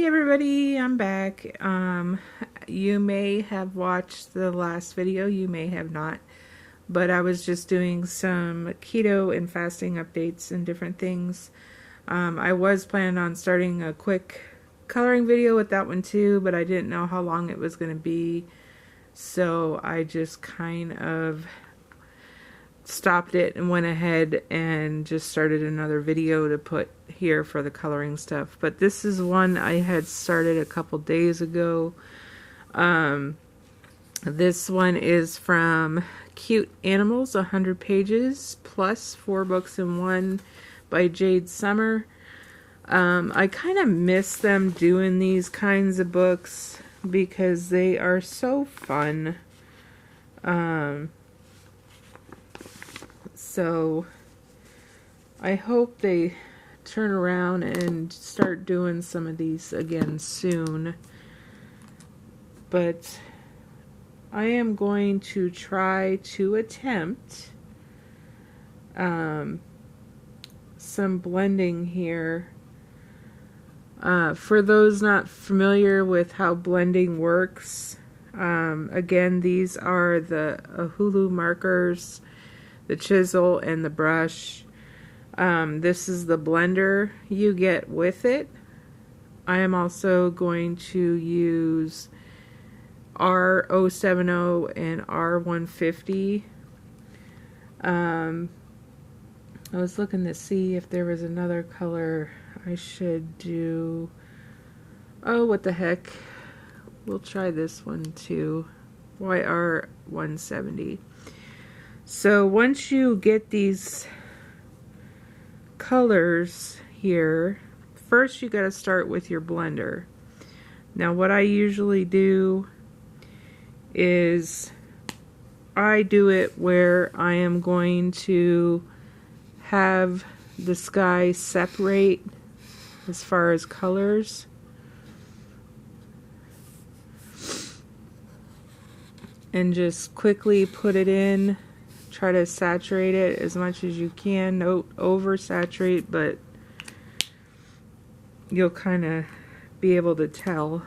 Hey everybody, I'm back. You may have watched the last video, you may have not, but I was just doing some keto and fasting updates and different things. I was planning on starting a quick coloring video with that one too, but I didn't know how long it was going to be, so I just kind of stopped it and went ahead and just started another video to put here for the coloring stuff. But this is one I had started a couple days ago. This one is from Cute Animals, 100 pages plus 4 books in one by Jade Summer. I kind of miss them doing these kinds of books because they are so fun. So I hope they turn around and start doing some of these again soon. But I am going to try to attempt some blending here. For those not familiar with how blending works, again, these are the Hulu markers, the chisel, and the brush. This is the blender you get with it. I am also going to use R070 and R150. I was looking to see if there was another color I should do. Oh, what the heck. We'll try this one too. YR170. So once you get these colors here, first you got to start with your blender. Now what I usually do is I do it where I am going to have the sky separate as far as colors. And just quickly put it in. Try to saturate it as much as you can. Don't oversaturate, but you'll kind of be able to tell.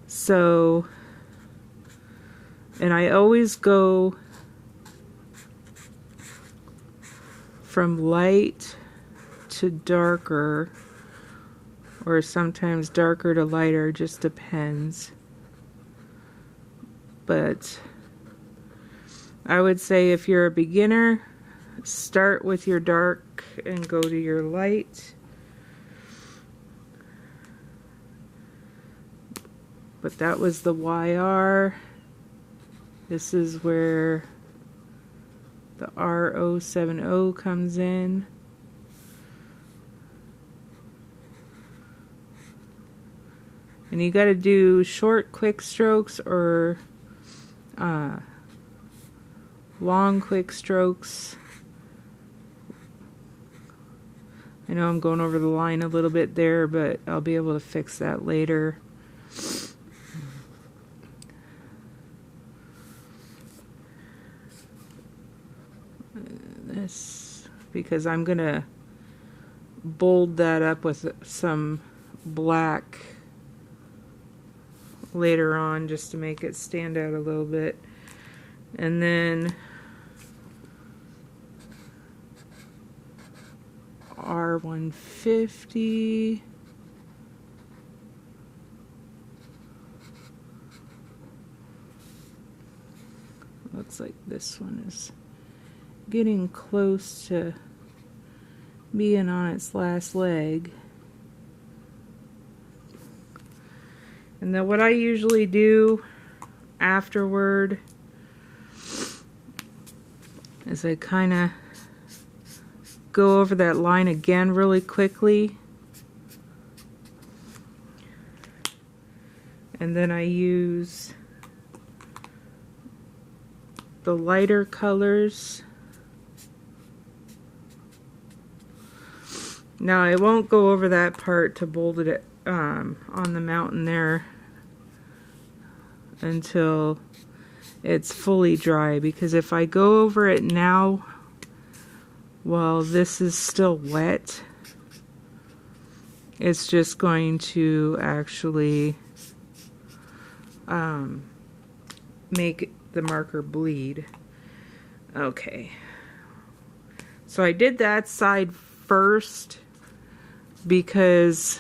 So, and I always go from light to darker, or sometimes darker to lighter, just depends. But I would say if you're a beginner, start with your dark and go to your light. But that was the YR. This is where the R070 comes in. And you got to do short, quick strokes or long, quick strokes. I know I'm going over the line a little bit there, but I'll be able to fix that later. This, because I'm going to bold that up with some black later on just to make it stand out a little bit. And then R150. Looks like this one is getting close to being on its last leg. And then what I usually do afterward is I kind of go over that line again really quickly. And then I use the lighter colors. Now I won't go over that part to bold it on the mountain there until it's fully dry, because if I go over it now while this is still wet, it's just going to actually make the marker bleed. Okay. So I did that side first because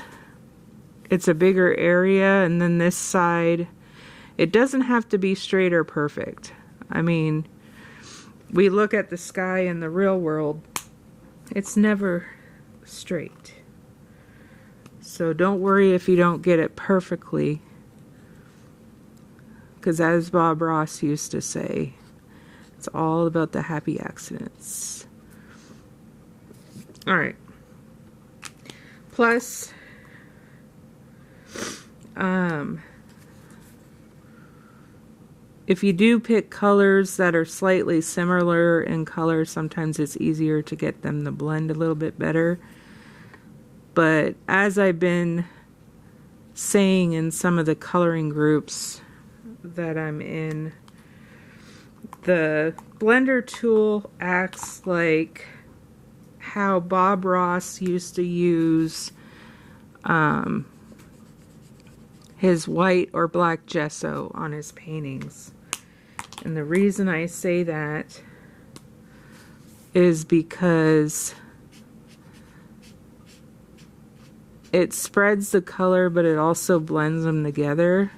it's a bigger area, and then this side, it doesn't have to be straight or perfect. I mean, we look at the sky in the real world, it's never straight. So don't worry if you don't get it perfectly, because as Bob Ross used to say, it's all about the happy accidents. Alright. Plus, if you do pick colors that are slightly similar in color, sometimes it's easier to get them to blend a little bit better. But as I've been saying in some of the coloring groups that I'm in, the blender tool acts like how Bob Ross used to use his white or black gesso on his paintings. And the reason I say that is because it spreads the color, but it also blends them together.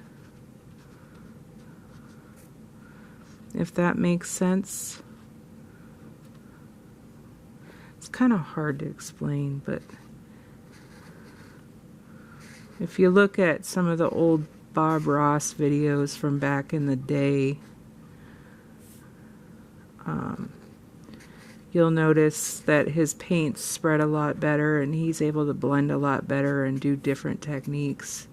If that makes sense. It's kind of hard to explain, but if you look at some of the old Bob Ross videos from back in the day, you'll notice that his paints spread a lot better, and he's able to blend a lot better and do different techniques.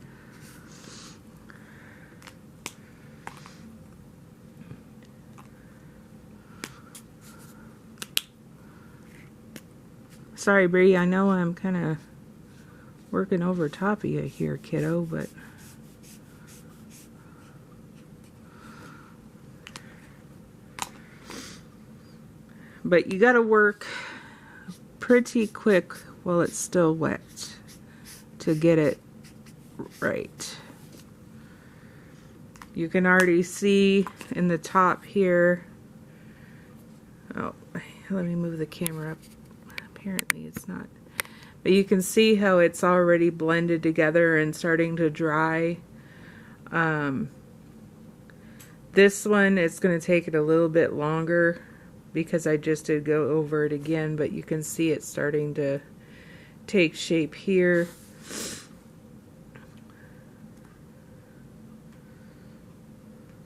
Sorry, Bree, I know I'm kind of working over top of you here, kiddo, but you gotta work pretty quick while it's still wet to get it right. You can already see in the top here. Oh, let me move the camera up. Apparently it's not. But you can see how it's already blended together and starting to dry. This one, it's going to take it a little bit longer because I just did go over it again, but you can see it starting to take shape here.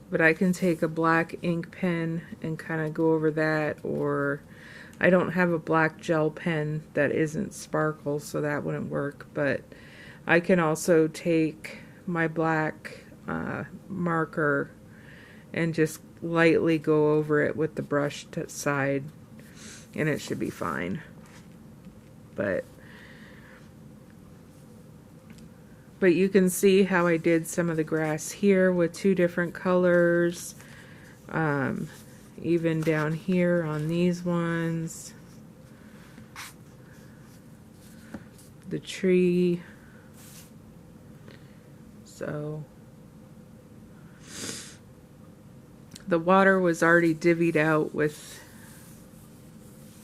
But I can take a black ink pen and kind of go over that, or I don't have a black gel pen that isn't sparkle, so that wouldn't work, but I can also take my black marker and just lightly go over it with the brush side, and it should be fine. But you can see how I did some of the grass here with two different colors. Even down here on these ones, the tree. So the water was already divvied out with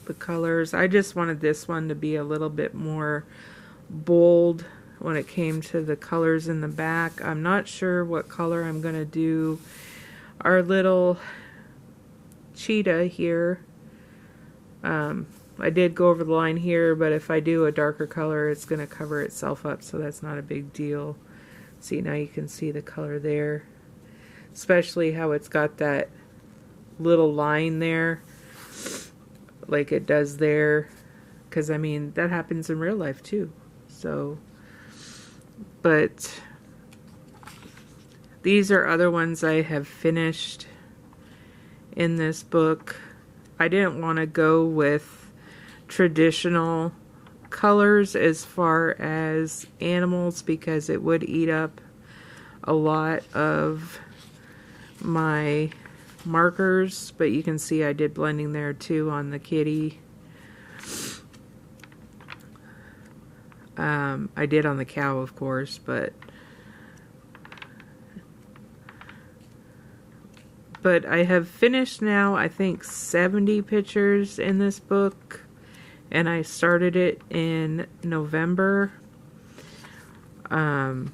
the colors. I just wanted this one to be a little bit more bold when it came to the colors in the back. I'm not sure what color I'm going to do. Our little cheetah here, I did go over the line here, but if I do a darker color, it's going to cover itself up, so that's not a big deal. See, now you can see the color there, especially how it's got that little line there like it does there, because I mean that happens in real life too. So, but these are other ones I have finished in this book. I didn't want to go with traditional colors as far as animals because it would eat up a lot of my markers, but you can see I did blending there too on the kitty. I did on the cow, of course, but I have finished now, I think, 70 pictures in this book, and I started it in November. And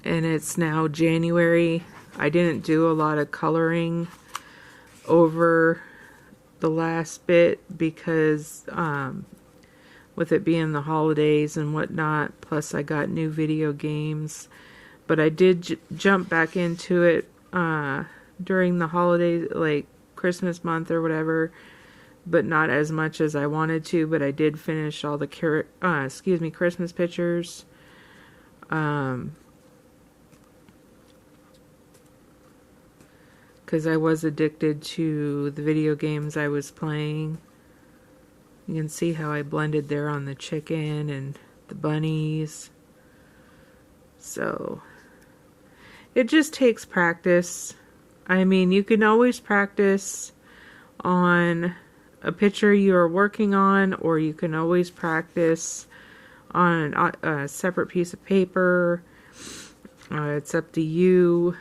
it's now January. I didn't do a lot of coloring over the last bit because with it being the holidays and whatnot, plus I got new video games. But I did jump back into it during the holidays, like Christmas month or whatever, but not as much as I wanted to. But I did finish all the Christmas pictures. Because I was addicted to the video games I was playing. You can see how I blended there on the chicken and the bunnies. So it just takes practice. I mean, you can always practice on a picture you are working on, or you can always practice on a separate piece of paper. It's up to you.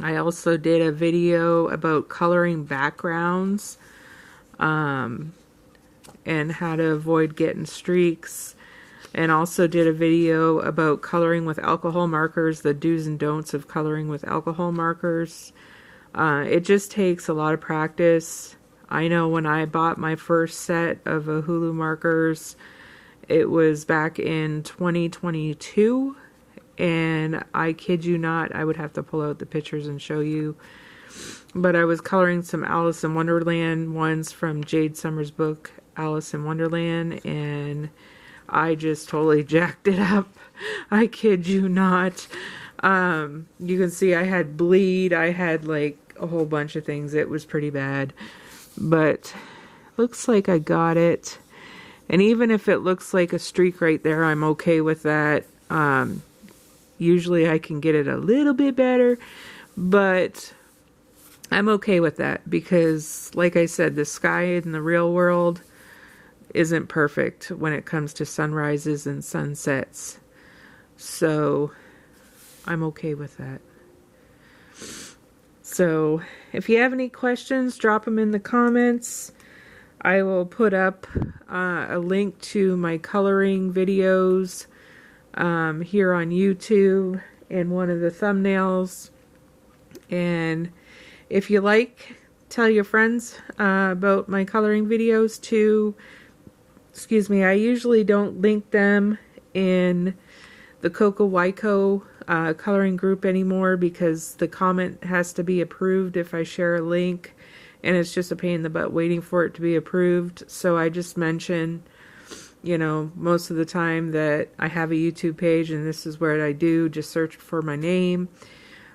I also did a video about coloring backgrounds and how to avoid getting streaks. And also did a video about coloring with alcohol markers, the do's and don'ts of coloring with alcohol markers. It just takes a lot of practice. I know when I bought my first set of Hulu markers, it was back in 2022. And I kid you not, I would have to pull out the pictures and show you. But I was coloring some Alice in Wonderland ones from Jade Summers' book, Alice in Wonderland, and I just totally jacked it up. I kid you not. You can see I had bleed. I had like a whole bunch of things. It was pretty bad. But looks like I got it. And even if it looks like a streak right there, I'm okay with that. Usually I can get it a little bit better, but I'm okay with that because, like I said, the sky in the real world isn't perfect when it comes to sunrises and sunsets. So I'm okay with that. So if you have any questions, drop them in the comments. I will put up a link to my coloring videos here on YouTube in one of the thumbnails. And if you like, tell your friends about my coloring videos too. Excuse me, I usually don't link them in the Coco Waiko coloring group anymore because the comment has to be approved if I share a link, and it's just a pain in the butt waiting for it to be approved. So I just mention, you know, most of the time that I have a YouTube page and this is where I do. Just search for my name.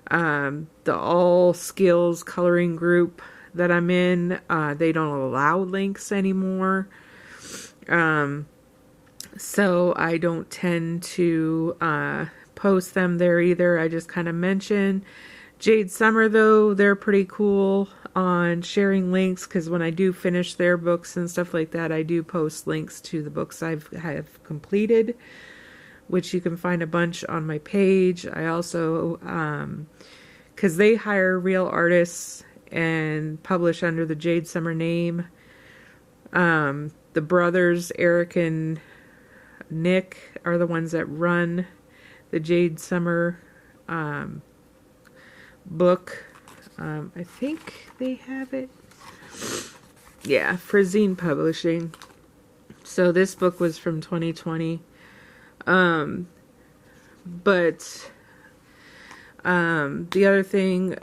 The All Skills coloring group that I'm in, they don't allow links anymore. So I don't tend to post them there either. I just kind of mention. Jade Summer, though, they're pretty cool on sharing links, because when I do finish their books and stuff like that, I do post links to the books have completed, which you can find a bunch on my page. I also, because they hire real artists and publish under the Jade Summer name. The brothers, Eric and Nick, are the ones that run the Jade Summer book. I think they have it. Yeah, Frazine Publishing. So this book was from 2020. But the other thing,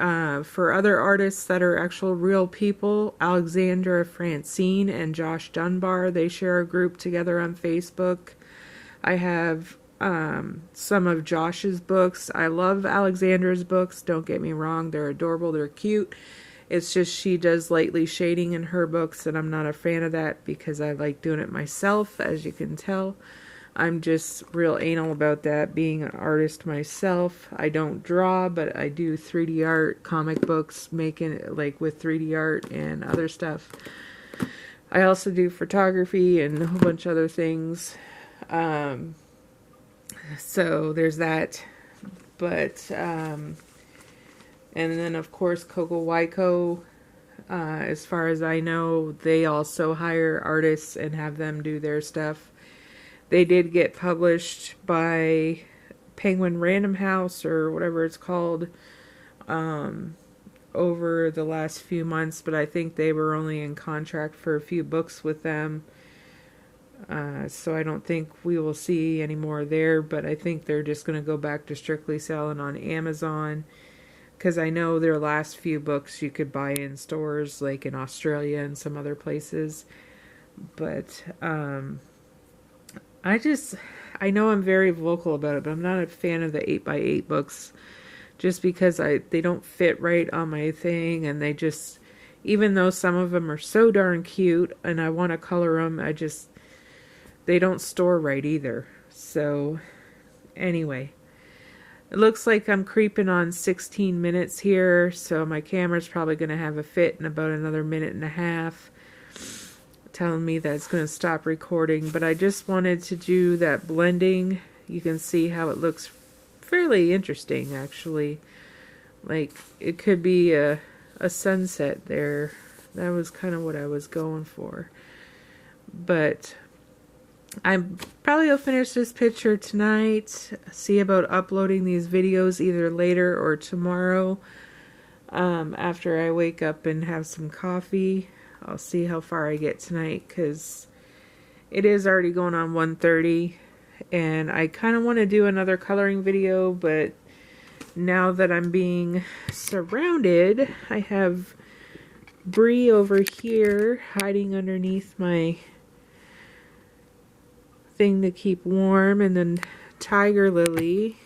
for other artists that are actual real people, Alexandra Francine and Josh Dunbar, they share a group together on Facebook. I have some of Josh's books. I love Alexandra's books, don't get me wrong. They're adorable, they're cute. It's just she does lightly shading in her books, and I'm not a fan of that because I like doing it myself, as you can tell. I'm just real anal about that, being an artist myself. I don't draw, but I do 3D art, comic books, making it like with 3D art and other stuff. I also do photography and a whole bunch of other things. So there's that. But, and then of course Coco Waiko, as far as I know, they also hire artists and have them do their stuff. They did get published by Penguin Random House or whatever it's called, over the last few months, but I think they were only in contract for a few books with them. So I don't think we will see any more there, but I think they're just going to go back to strictly selling on Amazon, because I know their last few books you could buy in stores like in Australia and some other places. But I know I'm very vocal about it, but I'm not a fan of the 8x8 books, just because they don't fit right on my thing, and they just, even though some of them are so darn cute and I want to color them, they don't store right either. So anyway, it looks like I'm creeping on 16 minutes here, so my camera's probably going to have a fit in about another minute and a half, telling me that it's going to stop recording. But I just wanted to do that blending. You can see how it looks fairly interesting, actually. Like, it could be a sunset there. That was kind of what I was going for. But I probably will finish this picture tonight. See about uploading these videos either later or tomorrow, after I wake up and have some coffee. I'll see how far I get tonight, because it is already going on 1:30, and I kind of want to do another coloring video, but now that I'm being surrounded, I have Bree over here hiding underneath my thing to keep warm, and then Tiger Lily,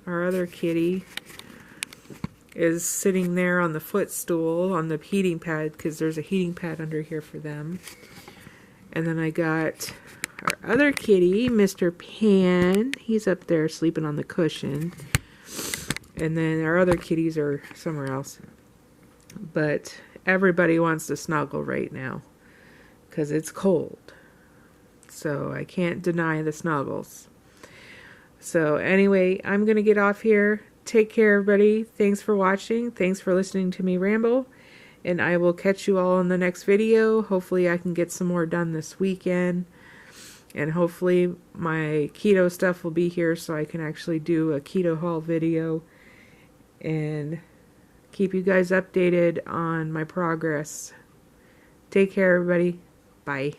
our other kitty, is sitting there on the footstool on the heating pad, because there's a heating pad under here for them. And then I got our other kitty, Mr. Pan. He's up there sleeping on the cushion. And then our other kitties are somewhere else. But everybody wants to snuggle right now, because it's cold. So I can't deny the snuggles. So anyway, I'm going to get off here. Take care, everybody. Thanks for watching. Thanks for listening to me ramble. And I will catch you all in the next video. Hopefully I can get some more done this weekend. And hopefully my keto stuff will be here so I can actually do a keto haul video and keep you guys updated on my progress. Take care, everybody. Bye.